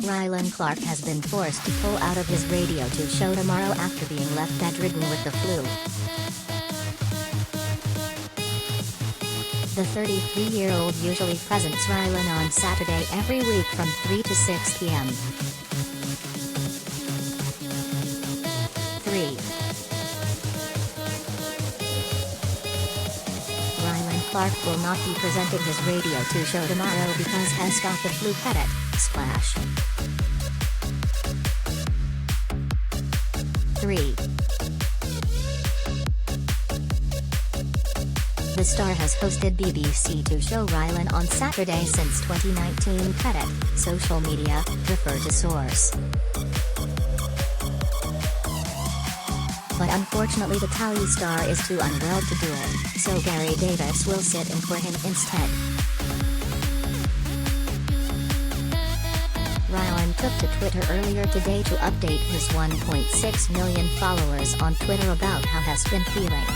Rylan Clark has been forced to pull out of his Radio 2 show tomorrow after being left bedridden with the flu. The 33-year-old usually presents Rylan on Saturday every week from 3 to 6 p.m. 3. Rylan Clark will not be presenting his Radio 2 show tomorrow because has got the fluCredit. Splash. 3. The star has hosted BBC 2 show Rylan on Saturday since 2019. Credit, social media, refer to source. But unfortunately the telly star is too unwell to do it, so Gary Davies will sit in for him instead. Rylan took to Twitter earlier today to update his 1.6 million followers on Twitter about how he has been feeling.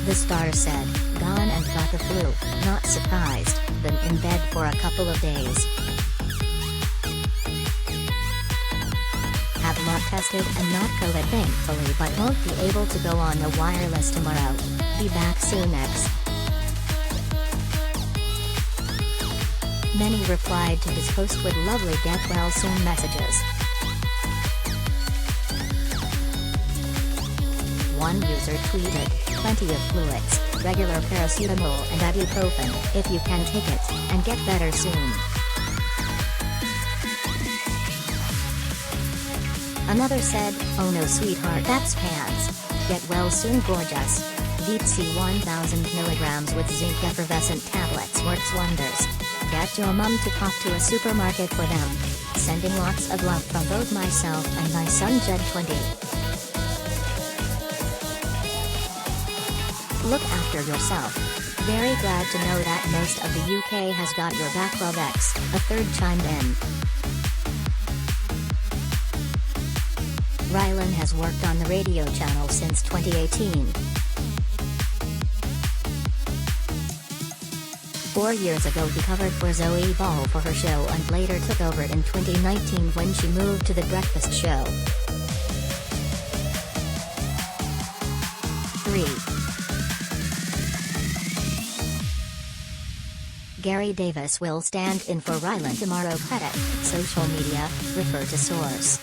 The star said, "Gone and got the flu, not surprised, been in bed for a couple of days. Have not tested and not COVID thankfully, but won't be able to go on the wireless tomorrow. Be back soon X." Many replied to his post with lovely get well soon messages. One user tweeted, "Plenty of fluids, regular paracetamol and ibuprofen, if you can take it, and get better soon." Another said, "Oh no sweetheart, that's pants. Get well soon gorgeous. Deep C 1000 milligrams with zinc effervescent tablets works wonders. Get your mum to pop to a supermarket for them. Sending lots of love from both myself and my son Jed 20. Look after yourself. Very glad to know that most of the UK has got your back love X," a third chimed in. Rylan has worked on the radio channel since 2018. 4 years ago he covered for Zoe Ball for her show and later took over in 2019 when she moved to The Breakfast Show. 3. Gary Davies will stand in for Rylan tomorrow. Credit, social media, refer to source.